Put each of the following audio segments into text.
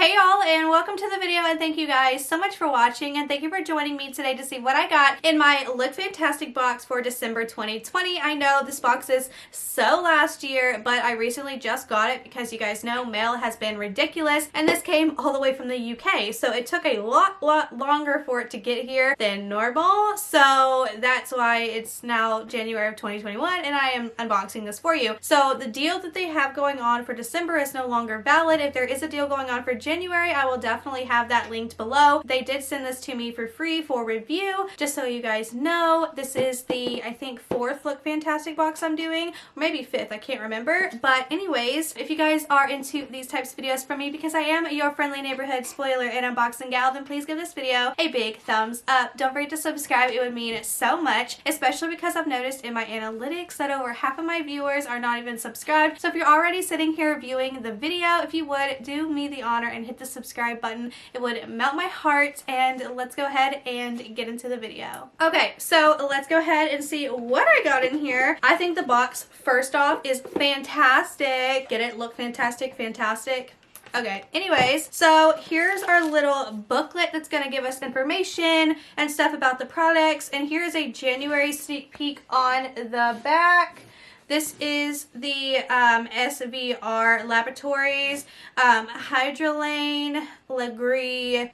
Hey y'all, and welcome to the video, and thank you guys so much for watching, and thank you for joining me today to see what I got in my Lookfantastic box for December 2020. I know this box is so last year, but I recently just got it because you guys know mail has been ridiculous, and this came all the way from the UK, so it took a lot longer for it to get here than normal, so that's why it's now January of 2021, and I am unboxing this for you. So the deal that they have going on for December is no longer valid. If there is a deal going on for January, I will definitely have that linked below. They did send this to me for free for review, just so you guys know. This is the, I think, 4th Lookfantastic box I'm doing, or maybe 5th, I can't remember. But anyways, if you guys are into these types of videos from me, because I am your friendly neighborhood spoiler and unboxing gal, then please give this video a big thumbs up. Don't forget to subscribe, it would mean so much, especially because I've noticed in my analytics that over half of my viewers are not even subscribed. So if you're already sitting here viewing the video, if you would do me the honor and hit the subscribe button, it would melt my heart. And let's go ahead and get into the video. Okay, so let's go ahead and see what I got in here. I think the box, first off, is fantastic. Get it? Look fantastic, fantastic. Okay, anyways, so here's our little booklet that's going to give us information and stuff about the products, and here's a January sneak peek on the back. This is the SVR Laboratories Hydrolane Legree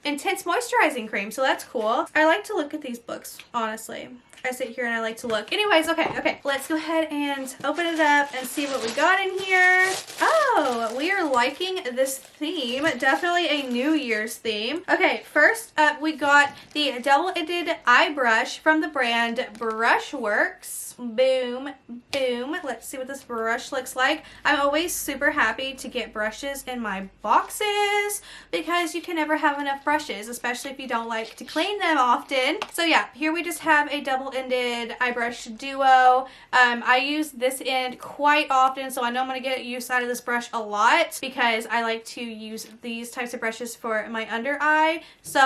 Intense Moisturizing Cream, so that's cool. I like to look at these books, honestly. I sit here and I like to look. Anyways, okay, let's go ahead and open it up and see what we got in here. Oh, we are liking this theme. Definitely a New Year's theme. Okay, first up we got the double-ended eye brush from the brand Brushworks. Boom, boom. Let's see what this brush looks like. I'm always super happy to get brushes in my boxes because you can never have enough brushes, especially if you don't like to clean them often. So yeah, here we just have a double-ended eye brush duo. I use this end quite often, so I know I'm going to get use out of this brush a lot because I like to use these types of brushes for my under eye. So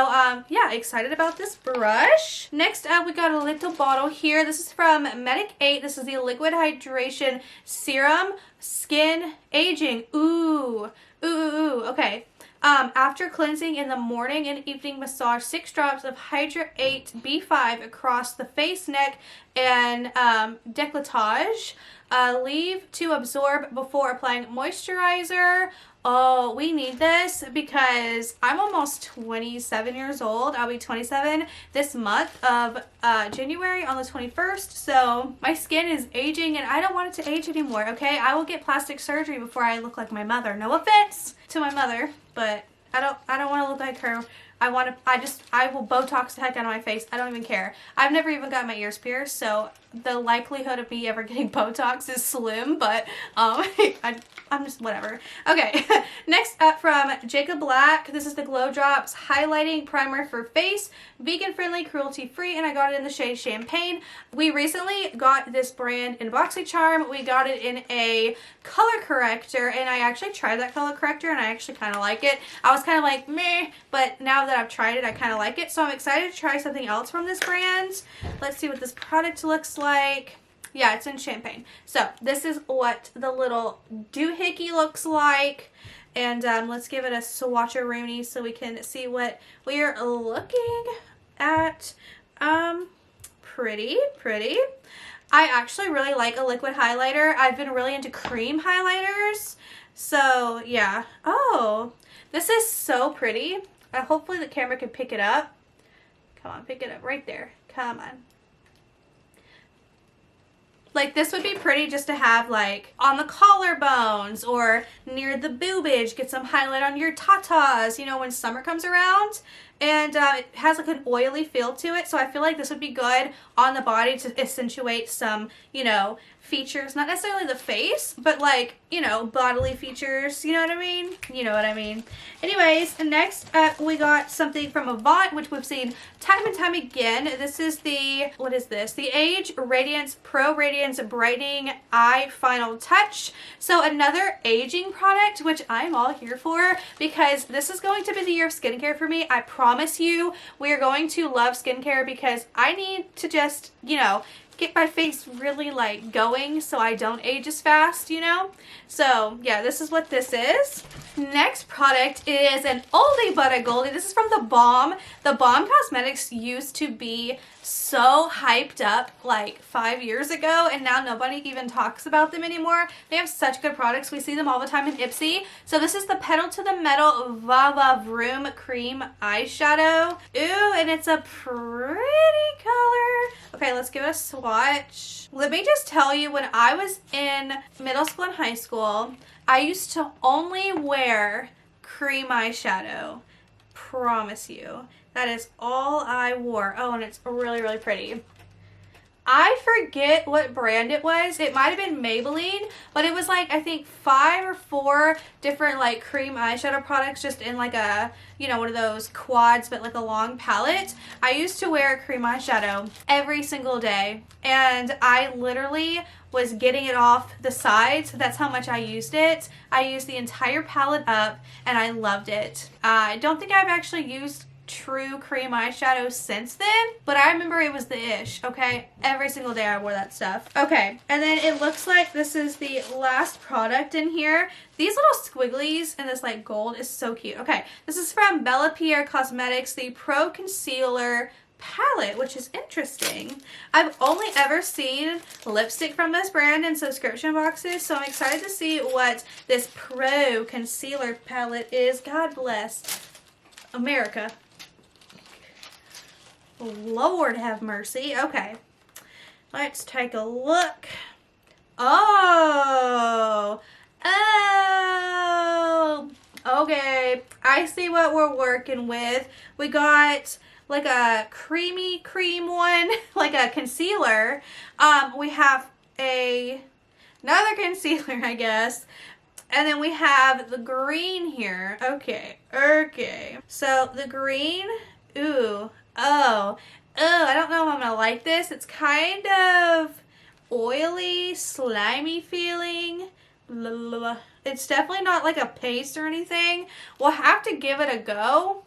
yeah, excited about this brush. Next up, we got a little bottle here. This is from Medic 8. This is the Liquid Hydration Serum Skin Aging. Ooh, okay. After cleansing in the morning and evening massage, 6 drops of Hydra 8 B5 across the face, neck, and décolletage. Leave to absorb before applying moisturizer. Oh, we need this because I'm almost 27 years old. I'll be 27 this month of January on the 21st. So my skin is aging and I don't want it to age anymore, okay? I will get plastic surgery before I look like my mother. No offense to my mother, but I don't want to look like her. I will Botox the heck out of my face. I don't even care. I've never even got my ears pierced, so the likelihood of me ever getting Botox is slim, but I'm just whatever. Okay, next up from Jacob Black. This is the Glow Drops Highlighting Primer for Face. Vegan friendly, cruelty free, and I got it in the shade Champagne. We recently got this brand in BoxyCharm. We got it in a color corrector, and I actually tried that color corrector, and I actually kind of like it. I was kind of like, meh, but now that I've tried it, I kind of like it. So I'm excited to try something else from this brand. Let's see what this product looks like. Yeah, it's in Champagne. So this is what the little doohickey looks like. And let's give it a swatcheroonie so we can see what we are looking at. Pretty. I actually really like a liquid highlighter. I've been really into cream highlighters. So yeah. Oh, this is so pretty. Hopefully the camera can pick it up. Come on, pick it up right there. Come on. Like, this would be pretty just to have, like, on the collarbones or near the boobage. Get some highlight on your tatas, you know, when summer comes around. And it has, like, an oily feel to it. So I feel like this would be good on the body to accentuate some, you know, features. Not necessarily the face, but, like, you know, bodily features. You know what I mean? You know what I mean. Anyways, next up we got something from Avant, which we've seen time and time again. This is the, what is this? The Age Radiance Pro Radiance Brightening Eye Final Touch. So another aging product, which I'm all here for because this is going to be the year of skincare for me. I promise you we are going to love skincare because I need to just, you know, get my face really like going so I don't age as fast, you know? So yeah, this is what this is. Next product is an oldie but a goldie. This is from The Balm. The Balm Cosmetics used to be so hyped up like 5 years ago, and now nobody even talks about them anymore. They have such good products. We see them all the time in Ipsy. So this is the Pedal to the Metal Vava Vroom Cream Eyeshadow. Ooh, and it's a pretty color. Okay, let's give it a swatch. Let me just tell you, when I was in middle school and high school, I used to only wear cream eyeshadow. Promise you. That is all I wore. Oh, and it's really, really pretty. I forget what brand it was. It might have been Maybelline, but it was like, I think 5 or 4 different like cream eyeshadow products just in like a, you know, one of those quads, but like a long palette. I used to wear cream eyeshadow every single day, and I literally was getting it off the sides. That's how much I used it. I used the entire palette up, and I loved it. I don't think I've actually used true cream eyeshadow since then, but I remember it was the ish. Okay, every single day I wore that stuff. Okay, and then it looks like this is the last product in here. These little squigglies and this like gold is so cute. Okay, this is from Pierre Cosmetics, the Pro Concealer palette, which is interesting. I've only ever seen lipstick from this brand in subscription boxes, so I'm excited to see what this Pro Concealer palette is. God bless America. Lord have mercy. Okay, let's take a look. Oh, okay, I see what we're working with. We got like a creamy cream one, like a concealer. We have another concealer, I guess. And then we have the green here. Okay. So the green, I don't know if I'm gonna like this. It's kind of oily, slimy feeling. It's definitely not like a paste or anything. We'll have to give it a go.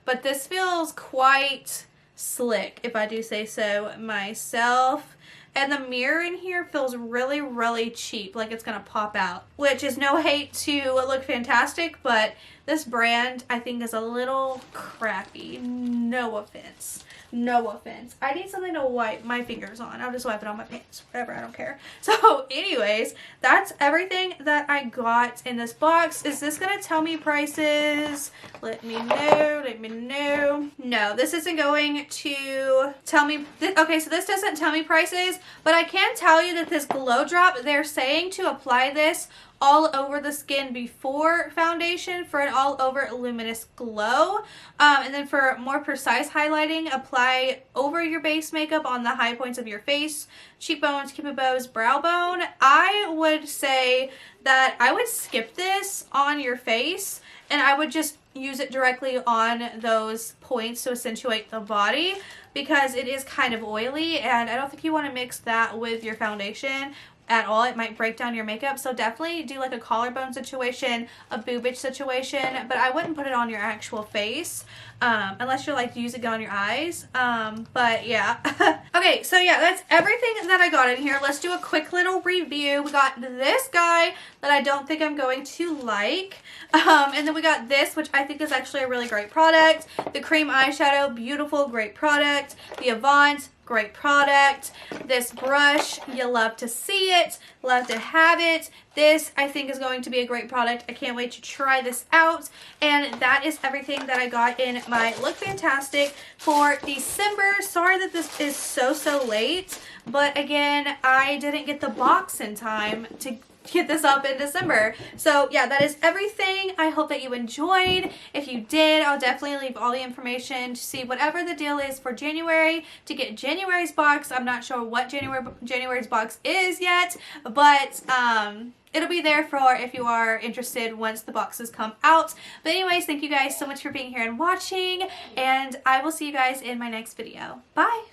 But this feels quite slick, if I do say so myself. And the mirror in here feels really, really cheap, like it's gonna pop out. Which is no hate to Lookfantastic, but this brand I think is a little crappy. No offense. No offense. I need something to wipe my fingers on. I'll just wipe it on my pants. Whatever, I don't care. So anyways, that's everything that I got in this box. Is this gonna tell me prices? Let me know. No, this isn't going to tell me. Okay, so this doesn't tell me prices, but I can tell you that this Glow Drop, they're saying to apply this all over the skin before foundation for an all over luminous glow. And then for more precise highlighting, apply over your base makeup on the high points of your face, cheekbones, cupid bows, brow bone. I would say that I would skip this on your face and I would just use it directly on those points to accentuate the body, because it is kind of oily and I don't think you want to mix that with your foundation at all. It might break down your makeup, so definitely do like a collarbone situation, a boobage situation, but I wouldn't put it on your actual face unless you're like using it on your eyes. But yeah. Okay, so yeah, that's everything that I got in here. Let's do a quick little review. We got this guy that I don't think I'm going to like, and then we got this, which I think is actually a really great product. The cream eyeshadow, beautiful, great product. The Avant, great product. This brush, you love to see it, love to have it. This I think is going to be a great product. I can't wait to try this out. And that is everything that I got in my Lookfantastic for December. Sorry that this is so late, but again, I didn't get the box in time to get this up in December. So yeah, that is everything. I hope that you enjoyed. If you did, I'll definitely leave all the information to see whatever the deal is for January to get January's box. I'm not sure what January's box is yet, but it'll be there for if you are interested once the boxes come out. But anyways, thank you guys so much for being here and watching, and I will see you guys in my next video. Bye!